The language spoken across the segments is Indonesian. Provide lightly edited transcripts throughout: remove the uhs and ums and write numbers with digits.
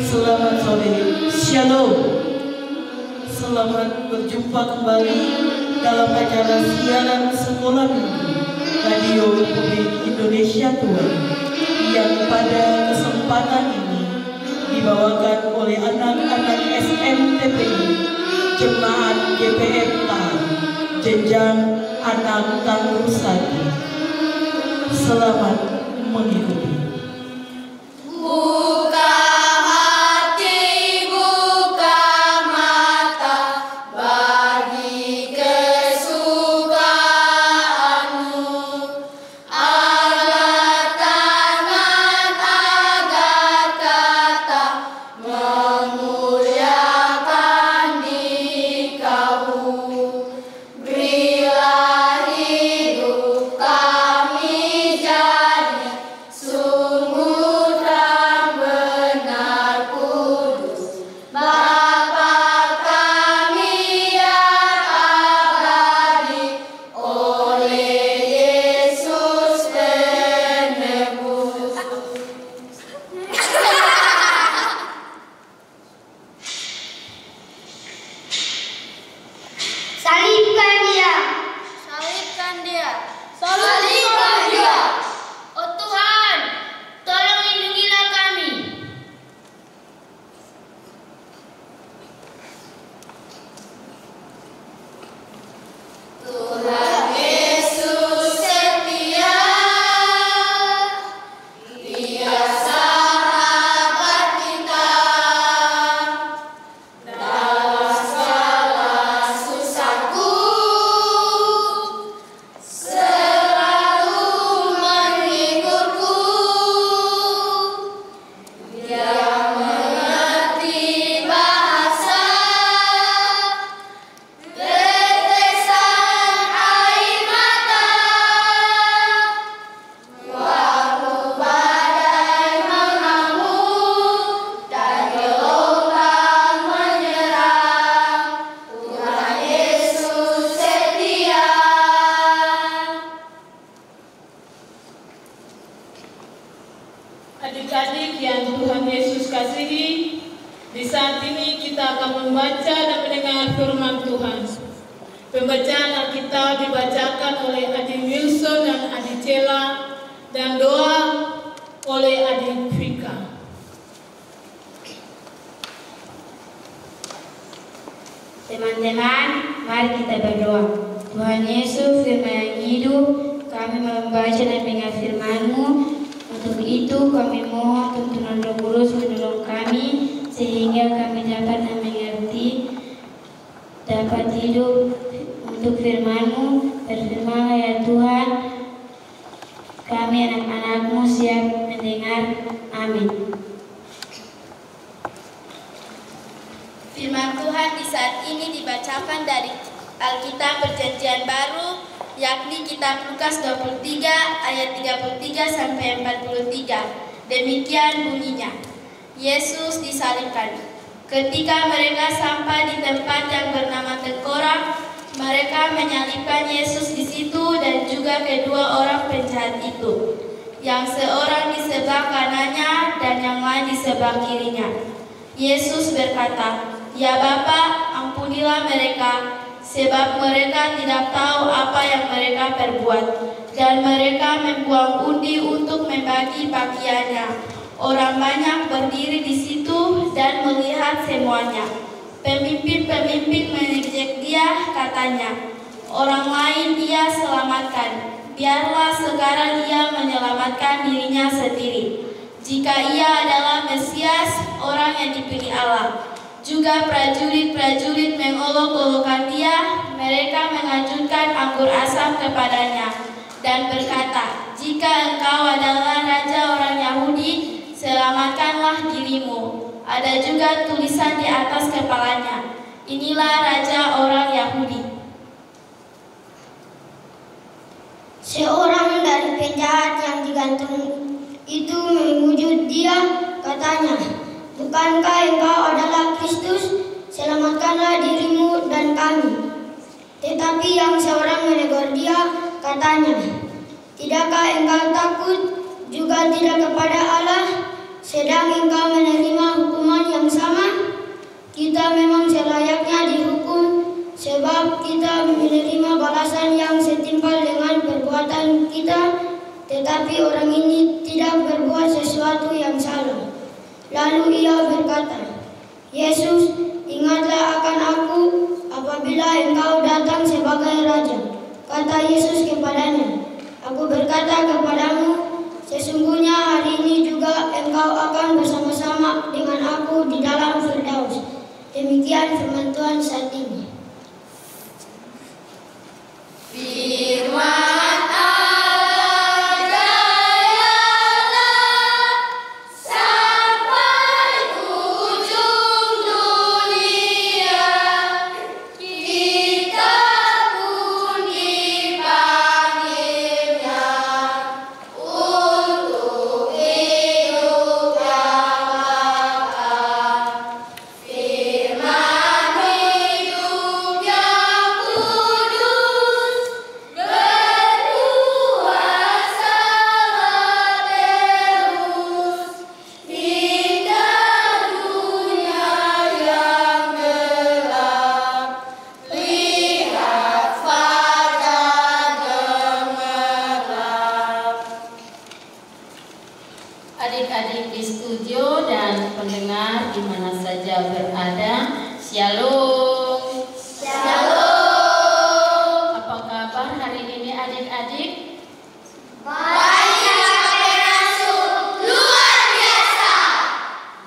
Selamat sore, Shalom. Selamat berjumpa kembali dalam acara siaran Sekolah Minggu Radio Republik Indonesia Tua yang pada kesempatan ini dibawakan oleh anak-anak SMTPI Jemaat GPM Tahap Jenjang Anak Tangguh Satu. Selamat mengikuti. Adik-adik yang Tuhan Yesus kasihi, di saat ini kita akan membaca dan mendengar firman Tuhan. Pembacaan Alkitab dibacakan oleh Adik Wilson dan Adik Cela, dan doa oleh Adik Vika. Teman-teman, mari kita berdoa. Tuhan Yesus, firman yang hidup, kami membaca dan mendengar firman-Mu. Untuk itu kami mohon tuntunan Roh Kudus menolong kami sehingga kami dapat mengerti, dapat hidup untuk firman-Mu. Berfirmanlah ya Tuhan, kami anak-anak-Mu siap mendengar. Amin. Firman Tuhan di saat ini dibacakan dari Alkitab Perjanjian Baru, yakni kitab Lukas 23 ayat 33 sampai 43. Demikian bunyinya. Yesus disalibkan. Ketika mereka sampai di tempat yang bernama Tengkorak, mereka menyalibkan Yesus di situ dan juga kedua orang penjahat itu, yang seorang di sebelah kanannya dan yang lain di sebelah kirinya. Yesus berkata, "Ya Bapa, ampunilah mereka, sebab mereka tidak tahu apa yang mereka perbuat." Dan mereka membuang undi untuk membagi bagiannya. Orang banyak berdiri di situ dan melihat semuanya. Pemimpin-pemimpin mengejek dia, katanya, "Orang lain dia selamatkan. Biarlah sekarang ia menyelamatkan dirinya sendiri, jika ia adalah Mesias, orang yang dipilih Allah." Juga prajurit-prajurit mengolok-olokkan dia. Mereka mengajukan anggur asam kepadanya dan berkata, "Jika engkau adalah raja orang Yahudi, selamatkanlah dirimu." Ada juga tulisan di atas kepalanya, "Inilah raja orang Yahudi." Seorang dari penjahat yang digantung itu memujuk dia, katanya, "Bukankah engkau adalah Kristus? Selamatkanlah dirimu dan kami." Tetapi yang seorang menegur dia, katanya, "Tidakkah engkau takut juga tidak kepada Allah, sedang engkau menerima hukuman yang sama? Kita memang selayaknya dihukum, sebab kita menerima balasan yang setimpal dengan perbuatan kita, tetapi orang ini tidak berbuat sesuatu yang salah. Lalu ia berkata, Yesus, ingatlah akan aku apabila engkau datang sebagai Raja. Kata Yesus kepadanya, aku berkata kepadamu, sesungguhnya hari ini juga engkau akan bersama-sama dengan aku di dalam Firdaus. Demikian firman Tuhan saat ini. Firman adik-adik di studio dan pendengar di mana saja berada, Shalom. Shalom. Apa kabar hari ini adik-adik? Baik, luar biasa.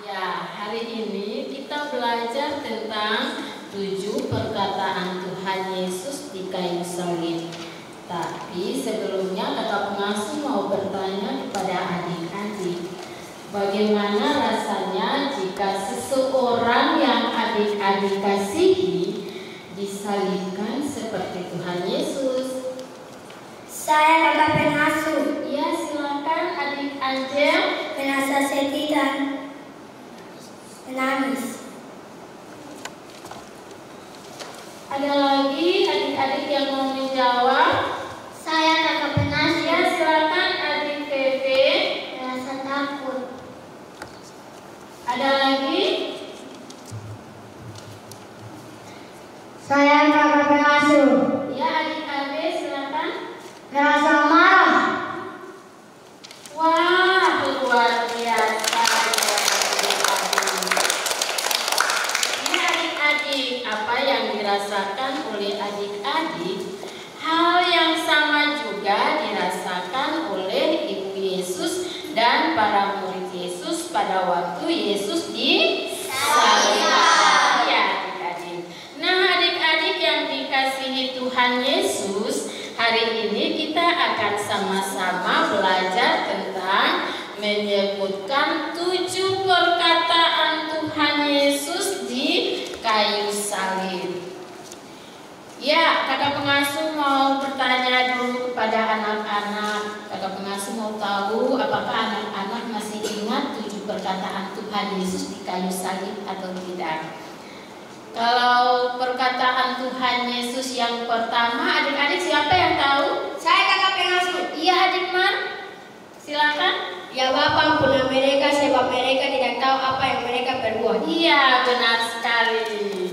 Ya, hari ini kita belajar tentang 7 perkataan Tuhan Yesus di kayu salib. Tapi sebelumnya kakak pengasuh mau bertanya kepada adik-adik, bagaimana rasanya jika seseorang yang adik-adik kasihi disalibkan seperti Tuhan Yesus? Saya kakak pengasuh. Ya, silakan adik Angel. Merasa sedih dan menangis. Ada lagi adik-adik yang mau menjawab? Saya kakak pengasuh. Ya, silakan adik Febe. Merasa takut. Ada lagi? Saya kakak pengasuh. Ya, adik Abe, silakan. Merasa marah. Wah, luar biasa. Ini adik-adik, apa yang dirasakan oleh adik-adik, hal yang sama juga dirasakan oleh Ibu Yesus dan para murid Yesus pada waktu Yesus disalibkan. Ya, adik-adik. Nah, adik-adik yang dikasihi Tuhan Yesus, hari ini kita akan sama-sama belajar tentang menyebutkan 7 perkataan Tuhan Yesus di kayu salib. Ya, kakak pengasuh mau bertanya dulu kepada anak-anak. Kakak pengasuh mau tahu apakah anak-anak masih ingat 7 perkataan Tuhan Yesus di kayu salib atau tidak? Kalau perkataan Tuhan Yesus yang pertama, adik-adik siapa yang tahu? Saya kakak pengasuh. Iya, adik Mar. Silakan. Ya Bapa, ampunilah mereka sebab mereka tidak tahu apa yang mereka perbuat. Iya, benar sekali.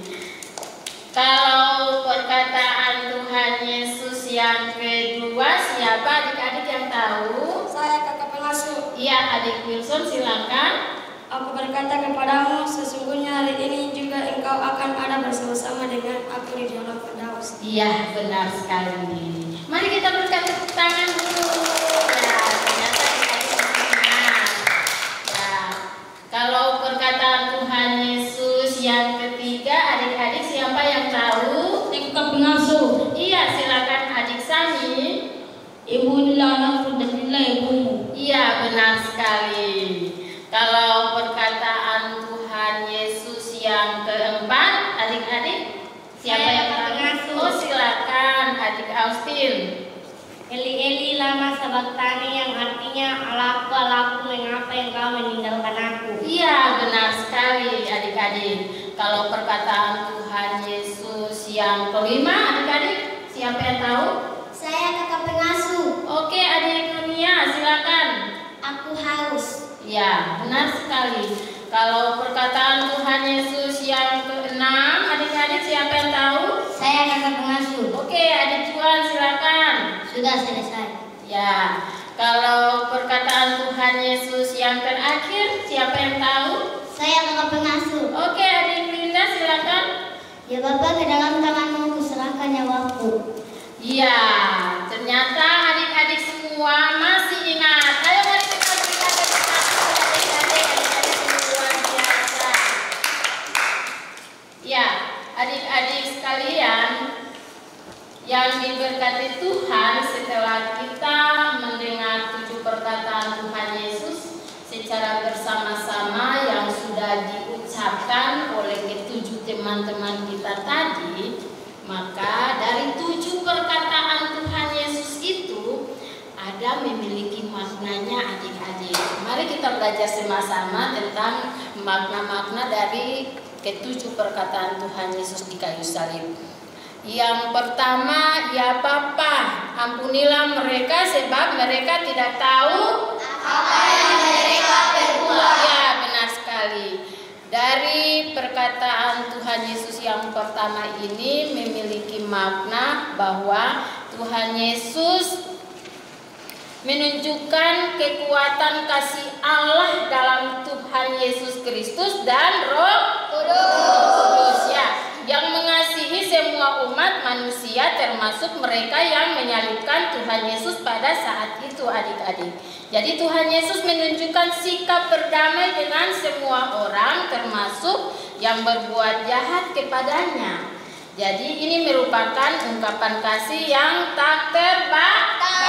Kalau perkataan Tuhan Yesus yang kedua, siapa adik-adik yang tahu? Saya kakak pengasuh. Iya, adik Wilson, silakan. Aku berkata kepadamu, sesungguhnya hari ini juga engkau akan ada bersama-sama dengan aku di dalam Firdaus. Iya, benar sekali. Mari kita berikan tepuk tangan dulu. Ya, ternyata adik-adik ingat. Ya, kalau perkataan Tuhan Yesus yang ketiga, adik-adik siapa yang tahu? Kakak pengasuh. Iya, silakan adik Sami. Ibu inilah anakku dan inilah ibumu. Iya, benar sekali. Kalau perkataan Tuhan Yesus yang keempat, adik-adik siapa Saya yang kakak pengasuh. tahu? Oh, silakan adik Austin. Eli Eli lama sabachthani, yang artinya Allahku Allahku mengapa engkau meninggalkan aku. Iya, benar sekali adik-adik. Kalau perkataan Tuhan Yesus yang kelima, adik-adik siapa yang tahu? Saya kakak pengasuh. Oke, adik Nunia, silakan. Aku haus. Ya, benar sekali. Kalau perkataan Yesus yang ke-6, adik-adik siapa yang tahu? Saya kakak pengasuh. Oke, adik Tuhan silakan. Sudah selesai. Ya, kalau perkataan Tuhan Yesus yang terakhir siapa yang tahu? Saya kakak pengasuh. Oke, adik Linda silakan. Ya Bapa, ke dalam tanganmu kuserahkan nyawaku. Ya, ternyata adik-adik semua masih ingat. Ayo mari kita berikan tepuk tangan adik-adik luar biasa. Ya, adik-adik sekalian yang diberkati Tuhan, setelah kita mendengar 7 perkataan Tuhan Yesus secara bersama-sama yang sudah diucapkan oleh ke-7 teman-teman kita tadi, maka dari 7 perkataan Tuhan Yesus itu ada memiliki maknanya adik-adik. Mari kita belajar sama-sama tentang makna-makna dari ke-7 perkataan Tuhan Yesus di kayu salib. Yang pertama, ya Bapa, ampunilah mereka sebab mereka tidak tahu apa yang mereka perbuat. Ya, benar sekali. Dari perkataan Tuhan Yesus yang pertama ini memiliki makna bahwa Tuhan Yesus menunjukkan kekuatan kasih Allah dalam Tuhan Yesus Kristus dan Roh Kudus, ya, yang mengasihi semua umat manusia termasuk mereka yang menyalibkan Tuhan Yesus pada saat itu, adik-adik. Jadi Tuhan Yesus menunjukkan sikap berdamai dengan semua orang termasuk yang berbuat jahat kepadanya. Jadi ini merupakan ungkapan kasih yang tak terbatas.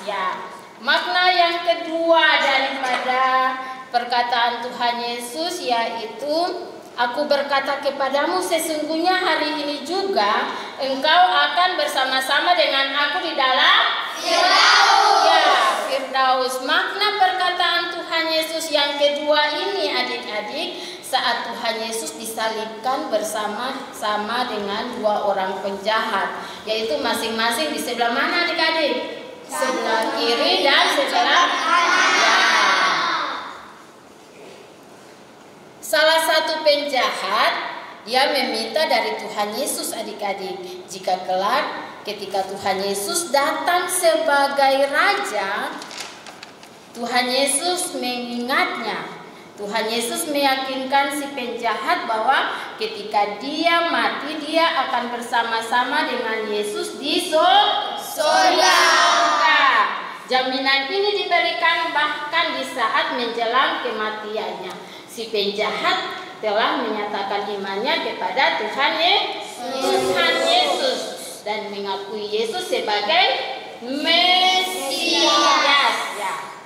Ya. Makna yang kedua daripada perkataan Tuhan Yesus yaitu, aku berkata kepadamu, sesungguhnya hari ini juga engkau akan bersama-sama dengan aku di dalam Firdaus. Ya, Firdaus. Makna perkataan Tuhan Yesus yang kedua ini adik-adik, saat Tuhan Yesus disalibkan bersama-sama dengan 2 orang penjahat, yaitu masing-masing di sebelah mana adik-adik? Sebelah kiri dan sebelah kanan. Ya. Salah satu penjahat, dia meminta dari Tuhan Yesus adik-adik, jika kelak ketika Tuhan Yesus datang sebagai Raja, Tuhan Yesus mengingatnya. Tuhan Yesus meyakinkan si penjahat bahwa ketika dia mati, dia akan bersama-sama dengan Yesus di surga. Jaminan ini diberikan bahkan di saat menjelang kematiannya. Si penjahat telah menyatakan imannya kepada Tuhan Yesus dan mengakui Yesus sebagai Mesias. Ya.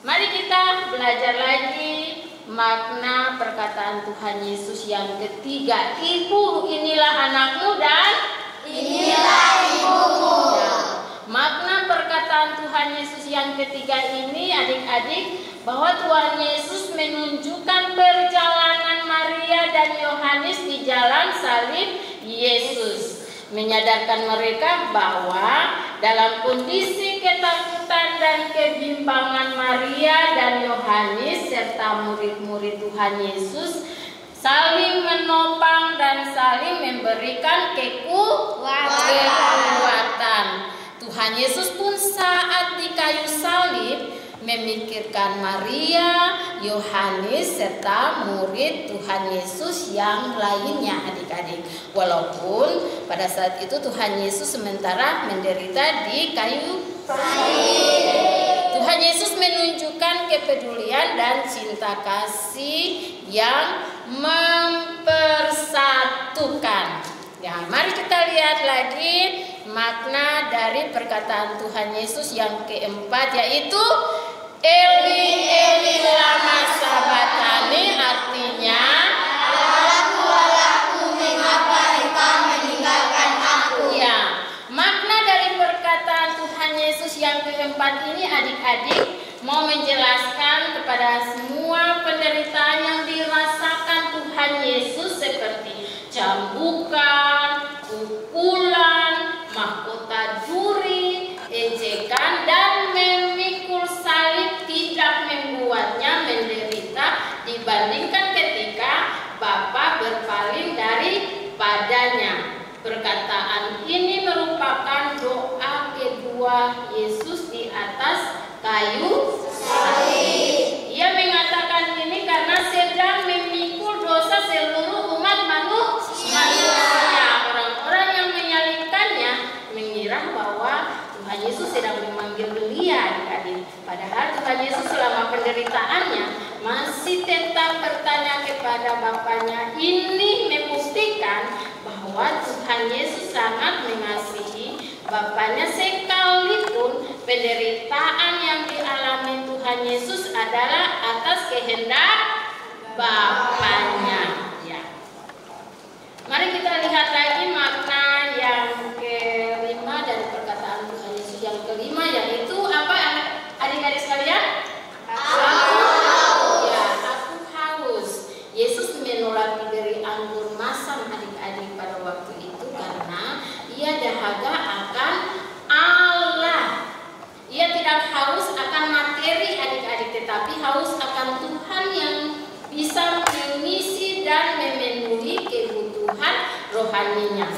Mari kita belajar lagi makna perkataan Tuhan Yesus yang ketiga. Ibu, inilah anakmu dan inilah ibumu. Ya. Makna perkataan Tuhan Yesus yang ketiga ini adik-adik, bahwa Tuhan Yesus menunjukkan perjalanan Maria dan Yohanes di jalan salib Yesus, menyadarkan mereka bahwa dalam kondisi ketakutan dan kebimbangan Maria dan Yohanes serta murid-murid Tuhan Yesus saling menopang dan saling memberikan kekuatan. Tuhan Yesus pun saat di kayu salib memikirkan Maria, Yohanes serta murid Tuhan Yesus yang lainnya adik-adik. Walaupun pada saat itu Tuhan Yesus sementara menderita di kayu salib, Tuhan Yesus menunjukkan kepedulian dan cinta kasih yang mempersatukan. Ya, mari kita lihat lagi makna dari perkataan Tuhan Yesus yang keempat, yaitu Eli Eli lama sabachthani, artinya Allahku, mengapa engkau meninggalkan aku. Ya, makna dari perkataan Tuhan Yesus yang keempat ini adik-adik mau menjelaskan kepada semua penderitaan yang dirasakan Tuhan Yesus seperti cambukan, pukulan, mahkota duri, ejekan, dan memikul salib tidak membuatnya menderita dibandingkan ketika Yesus selama penderitaannya masih tetap bertanya kepada Bapaknya. Ini membuktikan bahwa Tuhan Yesus sangat mengasihi Bapaknya, sekalipun penderitaan yang dialami Tuhan Yesus adalah atas kehendak Bapaknya. Ya. Mari kita lihat lagi makna yang kelima dari perkataan Tuhan Yesus yang kelima, yaitu apa adik-adik sekalian? Aku haus. Yesus menolak diberi anggur masam adik-adik pada waktu itu karena ia dahaga akan Allah. Ia tidak haus akan materi adik-adik, tetapi haus akan Tuhan yang bisa mengisi dan memenuhi kebutuhan rohaninya.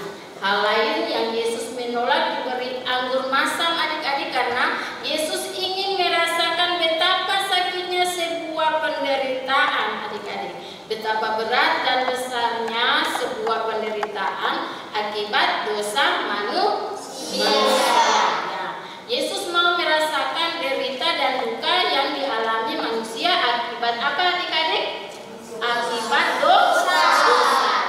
Hal lain yang Yesus menolak diberi anggur masam adik-adik karena Yesus ingin merasakan betapa sakitnya sebuah penderitaan adik-adik. Betapa berat dan besarnya sebuah penderitaan akibat dosa manusia. Ya. Yesus mau merasakan derita dan duka yang dialami manusia akibat apa adik-adik? Akibat dosa.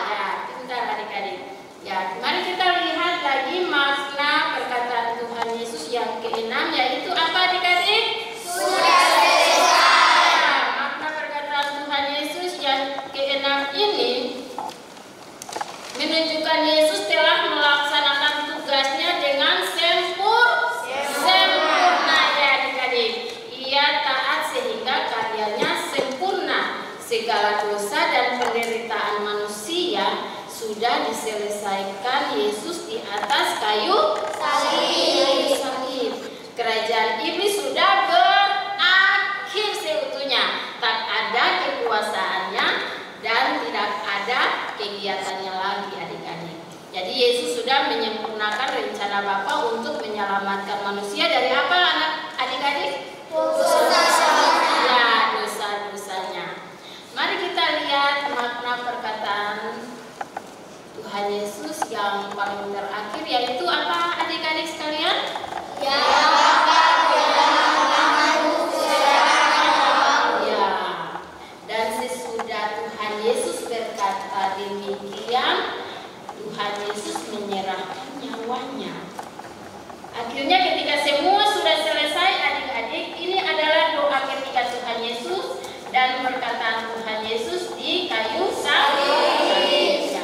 Ya, bentar adik-adik. Ya, mari kita lihat lagi makna perkataan Tuhan Yesus yang keenam, yaitu apa adik-adik? Sudah selesai. Ya, makna perkataan Tuhan Yesus yang keenam ini menunjukkan Yesus telah melaksanakan tugasnya dengan sempurna ya adik-adik. Ia taat sehingga karyanya sempurna. Segala dosa dan penderitaan manusia sudah diselesaikan Yesus di atas kayu salib. Kerajaan iblis sudah berakhir seutuhnya. Tak ada kekuasaannya dan tidak ada kegiatannya lagi adik-adik. Jadi Yesus sudah menyempurnakan rencana Bapa untuk menyelamatkan manusia dari apa adik-adik? Dosa-dosanya. Mari kita lihat makna perkataan Tuhan Yesus yang paling terakhir, yaitu apa adik-adik sekalian? Ya. Dan sesudah Tuhan Yesus berkata demikian, Tuhan Yesus menyerahkan nyawanya. Akhirnya ketika semua sudah selesai adik-adik, ini adalah doa ketika Tuhan Yesus dan perkataan Tuhan Yesus di kayu salib.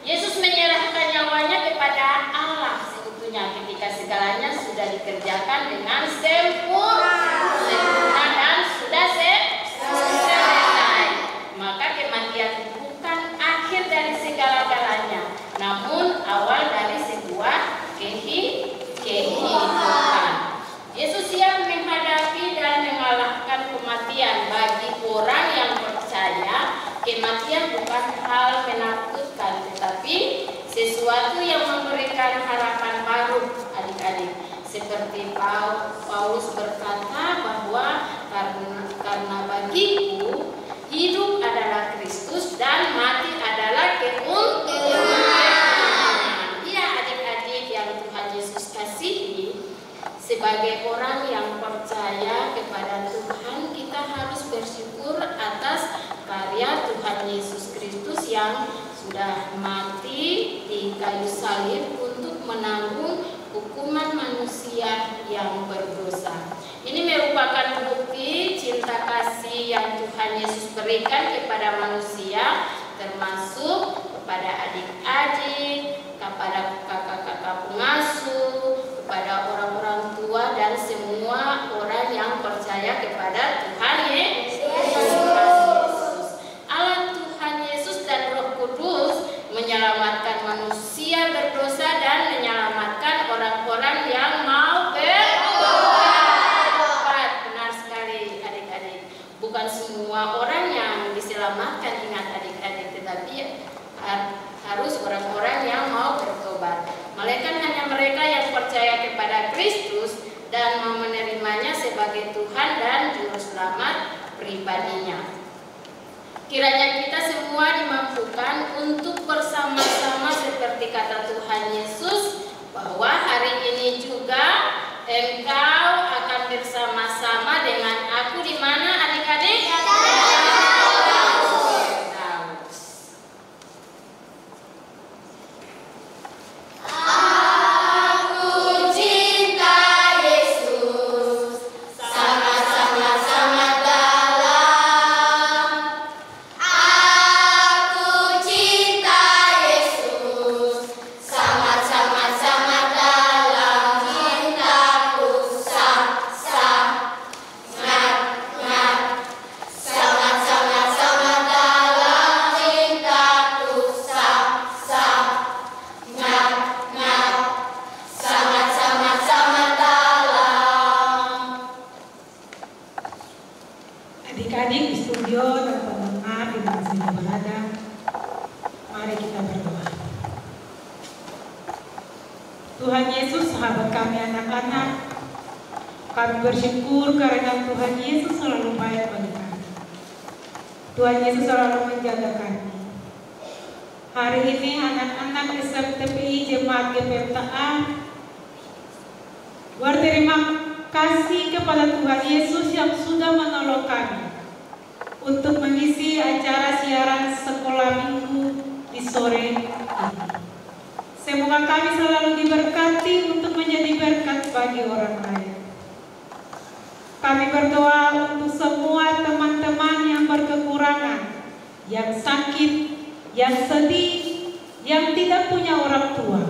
Yesus menyerahkan nyawanya kepada Allah seutuhnya ketika segalanya sudah dikerjakan dengan sempurna dan sudah selesai. Maka kematian bukan akhir dari segala-galanya, namun awal dari sebuah kehidupan. Yesus siap menghadapi dan mengalahkan kematian. Bagi orang yang percaya, kematian bukan hal menakutkan, tetapi sesuatu yang memberikan harapan baru adik-adik. Seperti Paulus berkata bahwa karena bagiku hidup adalah Kristus dan mati adalah keuntungan. Iya adik-adik yang Tuhan Yesus kasihi, sebagai orang yang percaya kepada Tuhan, kita harus bersyukur atas karya Tuhan Yesus Kristus yang sudah mati di kayu salib untuk menanggung hukuman manusia yang berdosa. Ini merupakan bukti cinta kasih yang Tuhan Yesus berikan kepada manusia, termasuk kepada adik-adik, kepada kakak-kakak pengasuh, kepada orang-orang tua dan semua orang yang percaya kepada Tuhan Yesus. Allah Tuhan Yesus dan Roh Kudus menyelamatkan manusia berdosa dan menyelamatkan orang-orang yang mau bertobat. Benar sekali adik-adik. Bukan semua orang yang diselamatkan, ingat adik-adik, tetapi harus orang-orang yang mau bertobat. Melainkan hanya mereka yang percaya kepada Kristus dan mau menerimanya sebagai Tuhan dan Juru Selamat pribadinya. Kiranya kita semua dimampukan untuk bersama-sama seperti kata Tuhan Yesus, bahwa hari ini juga engkau akan bersama-sama dengan aku di saja berada, mari kita berdoa. Tuhan Yesus, sahabat kami anak-anak, kami bersyukur karena Tuhan Yesus selalu baik bagi kami. Tuhan Yesus selalu menjaga kami. Hari ini anak-anak SMTPI Jemaat GPMTA berterima kasih kepada Tuhan Yesus yang sudah menolong kami untuk mengisi acara siaran sekolah minggu di sore ini. Semoga kami selalu diberkati untuk menjadi berkat bagi orang lain. Kami berdoa untuk semua teman-teman yang berkekurangan, yang sakit, yang sedih, yang tidak punya orang tua,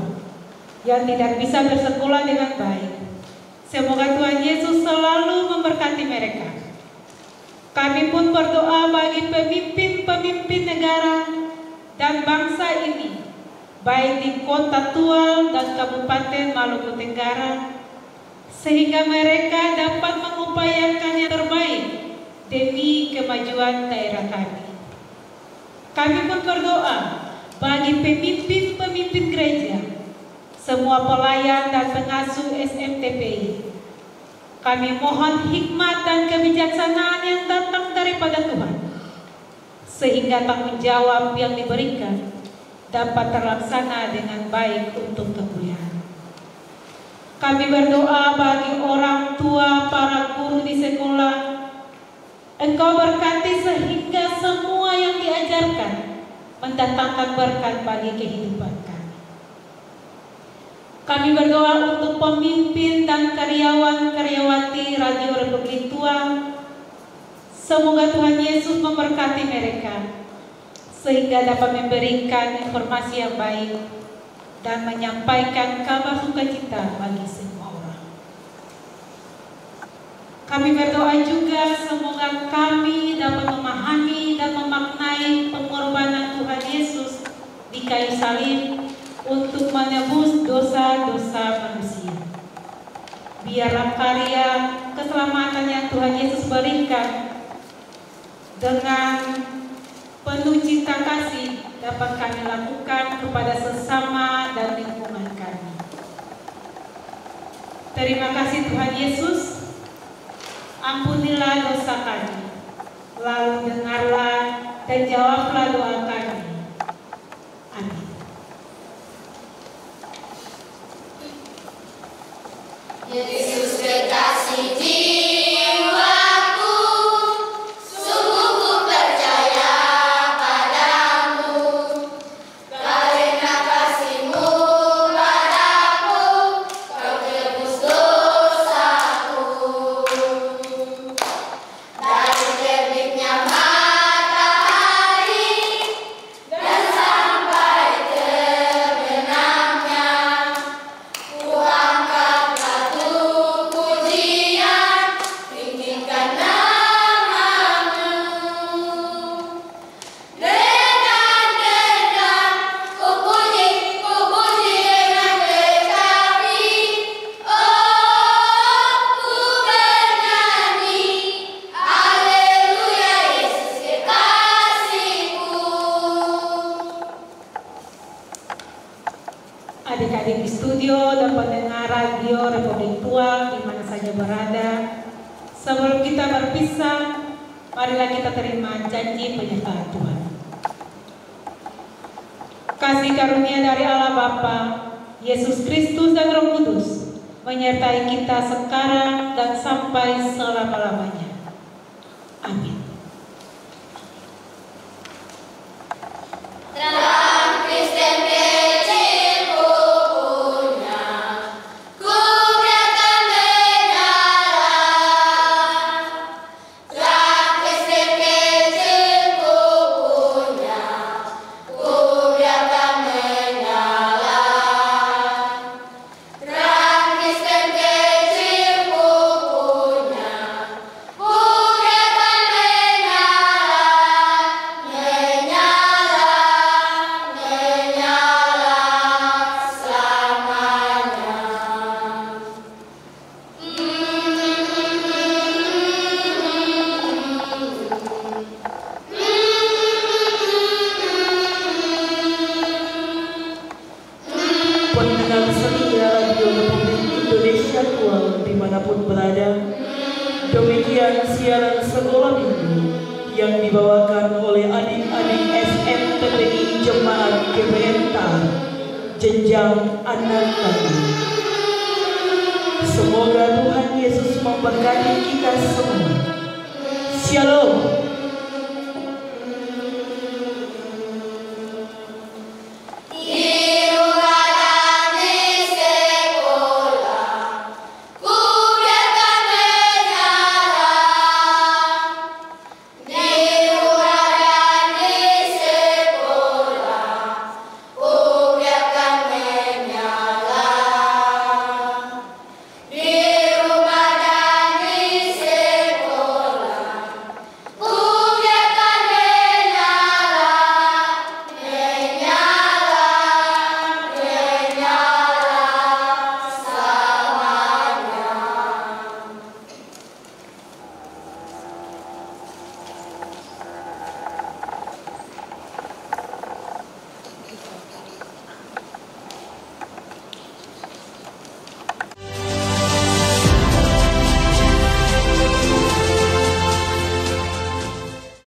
yang tidak bisa bersekolah dengan baik. Semoga Tuhan Yesus selalu memberkati mereka. Kami pun berdoa bagi pemimpin-pemimpin negara dan bangsa ini, baik di Kota Tual dan Kabupaten Maluku Tenggara, sehingga mereka dapat mengupayakan yang terbaik demi kemajuan daerah kami. Kami pun berdoa bagi pemimpin-pemimpin gereja, semua pelayan dan pengasuh SMTPI. Kami mohon hikmat dan kebijaksanaan yang datang daripada Tuhan, sehingga tanggung jawab yang diberikan dapat terlaksana dengan baik untuk kemuliaan. Kami berdoa bagi orang tua, para guru di sekolah. Engkau berkati sehingga semua yang diajarkan mendatangkan berkat bagi kehidupan kami. Kami berdoa untuk pemimpin dan karyawan-karyawati Radio Republik Tual. Semoga Tuhan Yesus memberkati mereka sehingga dapat memberikan informasi yang baik dan menyampaikan kabar sukacita bagi semua orang. Kami berdoa juga semoga kami dapat memahami dan memaknai pengorbanan Tuhan Yesus di kayu salib untuk menebus dosa-dosa manusia. Biarlah karya keselamatan yang Tuhan Yesus berikan dengan penuh cinta kasih dapat kami lakukan kepada sesama dan lingkungan kami. Terima kasih Tuhan Yesus. Ampunilah dosa kami, lalu dengarlah dan jawablah doa kami. Amin. Yesus kekasih jiwaku, sungguh ku percaya padamu, karena kasih-Mu padaku, Kau tebus dosaku. Dari terbitnya matahari dan sampai terbenamnya, Ku angkatlah pujian, tinggikan nama-Mu. Dengan gendang ku puji dengan kecapi, oh ku bernyanyi, haleluya Yesus kekasihku. Adik-adik di studio dan pendengar Radio Republik Tual di mana saja berada. Sebelum kita berpisah, marilah kita terima janji penyertaan Tuhan. Kasih karunia dari Allah Bapa, Yesus Kristus dan Roh Kudus menyertai kita sekarang dan sampai selama-lamanya. Amin. Terang Kristen kecilku punya, ku biarkan menyala. Terang Kristen kecilku punya, ku biarkan menyala. Terang Kristen kecilku punya, ku biarkan menyala. dimanapun berada. Demikian siaran sekolah minggu yang dibawakan oleh adik-adik SMPPI Jemaat GBM TAR jenjang anak tangga. Semoga Tuhan Yesus memberkati kita semua. Shalom.